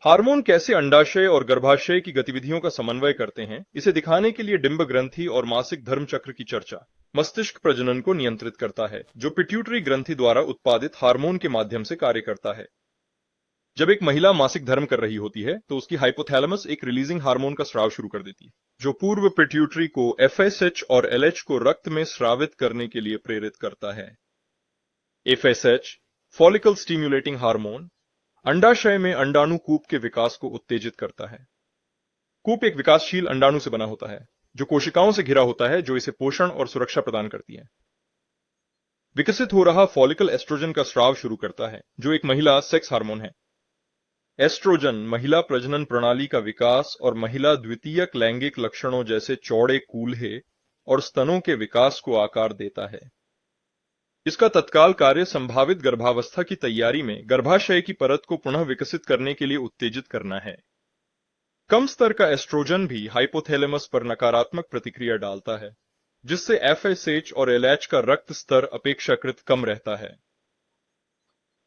Hormone कैसे अंडाशय और गर्भाशय की गतिविधियों का समन्वय करते हैं, इसे दिखाने के लिए डिंब ग्रंथि और मासिक धर्म चक्र की चर्चा। मस्तिष्क प्रजनन को नियंत्रित करता है, जो पिट्यूटरी ग्रंथि द्वारा उत्पादित हार्मोन के माध्यम से कार्य करता है। जब एक महिला मासिक धर्म कर रही होती है, तो उसकी हाइपोथैलेमस एक रिलीजिंग हार्मोन का स्राव शुरू कर देती है, जो पूर्व पिट्यूटरी को FSH और LH को रक्त में स्रावित करने के लिए प्रेरित करता है। FSH, फॉलिकल स्टिम्युलेटिंग हार्मोन, अंडाशय में अंडाणु कूप के विकास को उत्तेजित करता है। कूप एक विकासशील अंडाणु से बना होता है, जो कोशिकाओं से घिरा होता है, जो इसे पोषण और सुरक्षा प्रदान करती है। विकसित हो रहा फॉलिकल एस्ट्रोजन का स्राव शुरू करता है, जो एक महिला सेक्स हार्मोन है। एस्ट्रोजन महिला प्रजनन प्रणाली का विकास और महिला द्वितीयक लैंगिक लक्षणों जैसे चौड़े कूल्हे और स्तनों के विकास को आकार देता है। इसका तत्काल कार्य संभावित गर्भावस्था की तैयारी में गर्भाशय की परत को पुनः विकसित करने के लिए उत्तेजित करना है। कम स्तर का एस्ट्रोजन भी हाइपोथैलेमस पर नकारात्मक प्रतिक्रिया डालता है, जिससे FSH और LH का रक्त स्तर अपेक्षाकृत कम रहता है।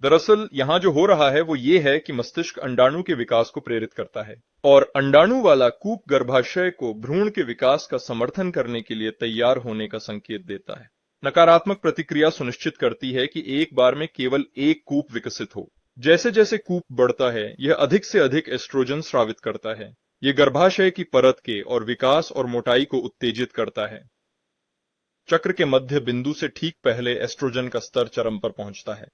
दरअसल यहां जो हो रहा है वो ये है कि मस्तिष्क अंडाणु के विकास को प्रेरित करता है और अंडाणु वाला कूप गर्भाशय को भ्रूण के विकास का समर्थन करने के लिए तैयार होने का संकेत देता है। नकारात्मक प्रतिक्रिया सुनिश्चित करती है कि एक बार में केवल एक कूप विकसित हो। जैसे जैसे कूप बढ़ता है, यह अधिक से अधिक एस्ट्रोजन स्रावित करता है। यह गर्भाशय की परत के और विकास और मोटाई को उत्तेजित करता है। चक्र के मध्य बिंदु से ठीक पहले एस्ट्रोजन का स्तर चरम पर पहुंचता है।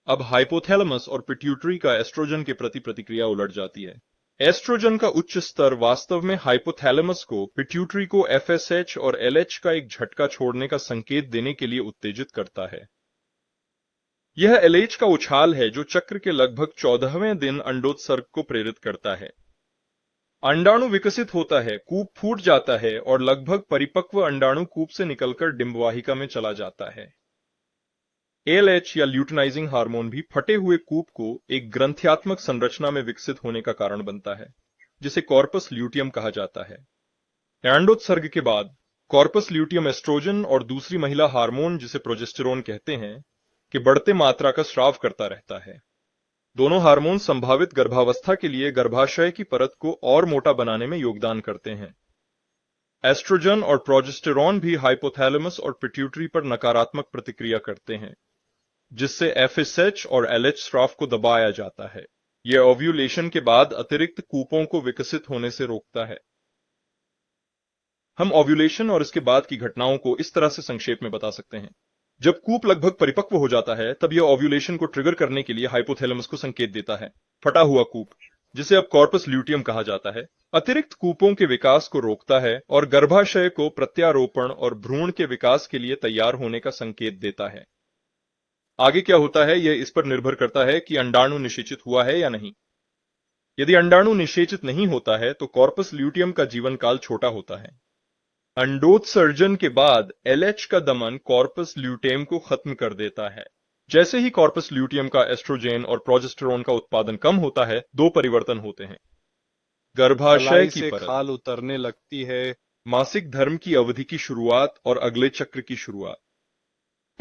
अब हाइपोथैलेमस और पिट्यूटरी का एस्ट्रोजन के प्रति प्रतिक्रिया उलट जाती है। एस्ट्रोजन का उच्च स्तर वास्तव में हाइपोथैलेमस को पिट्यूटरी को FSH और LH का एक झटका छोड़ने का संकेत देने के लिए उत्तेजित करता है। यह LH का उछाल है जो चक्र के लगभग 14वें दिन अंडोत्सर्ग को प्रेरित करता है। अंडाणु विकसित होता है, कूप फूट जाता है और लगभग परिपक्व अंडाणु कूप से निकलकर डिंबवाहिका में चला जाता है। LH या ल्यूटिनाइजिंग हार्मोन भी फटे हुए कूप को एक ग्रंथ्यात्मक संरचना में विकसित होने का कारण बनता है, जिसे कॉर्पस ल्यूटियम कहा जाता है। अंडोत्सर्ग के बाद कॉर्पस ल्यूटियम एस्ट्रोजन और दूसरी महिला हार्मोन, जिसे प्रोजेस्टेरोन कहते हैं, के बढ़ते मात्रा का स्राव करता रहता है। दोनों हार्मोन संभावित गर्भावस्था के लिए गर्भाशय की परत को और मोटा बनाने में योगदान करते हैं। एस्ट्रोजन और प्रोजेस्टेरोन भी हाइपोथैलेमस और पिट्यूटरी पर नकारात्मक प्रतिक्रिया करते हैं, जिससे FSH और LH स्राव को दबाया जाता है। यह ओव्यूलेशन के बाद अतिरिक्त कूपों को विकसित होने से रोकता है। हम ओव्यूलेशन और इसके बाद की घटनाओं को इस तरह से संक्षेप में बता सकते हैं। जब कूप लगभग परिपक्व हो जाता है, तब यह ओव्यूलेशन को ट्रिगर करने के लिए हाइपोथैलेमस को संकेत देता है। फटा हुआ कूप, जिसे अब कॉर्पस ल्यूटियम कहा जाता है, अतिरिक्त कूपों के विकास को रोकता है और गर्भाशय को प्रत्यारोपण और भ्रूण के विकास के लिए तैयार होने का संकेत देता है। आगे क्या होता है, यह इस पर निर्भर करता है कि अंडाणु निषेचित हुआ है या नहीं। यदि अंडाणु निषेचित नहीं होता है, तो कॉर्पस ल्यूटियम का जीवन काल छोटा होता है। अंडोत्सर्जन के बाद LH का दमन कॉर्पस ल्यूटेम को खत्म कर देता है। जैसे ही कॉर्पस ल्यूटियम का एस्ट्रोजन और प्रोजेस्टेरोन का उत्पादन कम होता है, दो परिवर्तन होते हैं। गर्भाशय की परत खाल उतरने लगती है, मासिक धर्म की अवधि की शुरुआत और अगले चक्र की शुरुआत।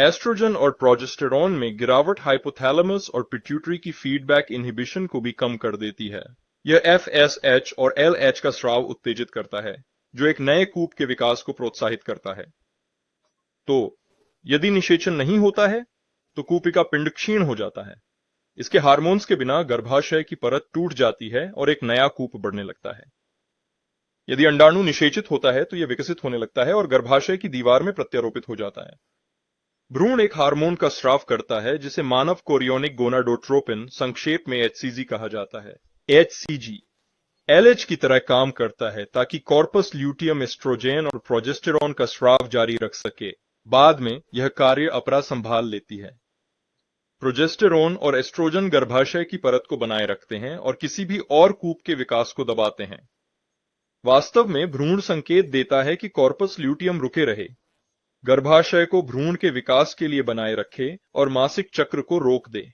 एस्ट्रोजन और प्रोजेस्टेरोन में गिरावट हाइपोथैलेमस और पिट्यूटरी की फीडबैक इनहिबिशन को भी कम कर देती है। यह FSH और LH का स्राव उत्तेजित करता है, जो एक नए कूप के विकास को प्रोत्साहित करता है। तो यदि निषेचन नहीं होता है, तो कूपिका पिंड क्षीण हो जाता है। इसके हार्मोन्स के बिना गर्भाशय की परत टूट जाती है और एक नया कूप बढ़ने लगता है। यदि अंडाणु निषेचित होता है, तो यह विकसित होने लगता है और गर्भाशय की दीवार में प्रत्यारोपित हो जाता है। भ्रूण एक हार्मोन का स्राव करता है, जिसे मानव कोरियोनिक गोनाडोट्रोपिन, संक्षेप में HCG कहा जाता है। HCG LH की तरह काम करता है ताकि कॉर्पस ल्यूटियम एस्ट्रोजन और प्रोजेस्टेरोन का स्राव जारी रख सके। बाद में यह कार्य अपरा संभाल लेती है। प्रोजेस्टेरोन और एस्ट्रोजन गर्भाशय की परत को बनाए रखते हैं और किसी भी और कूप के विकास को दबाते हैं। वास्तव में भ्रूण संकेत देता है कि कॉर्पस ल्यूटियम रुके रहे, गर्भाशय को भ्रूण के विकास के लिए बनाए रखे और मासिक चक्र को रोक दे।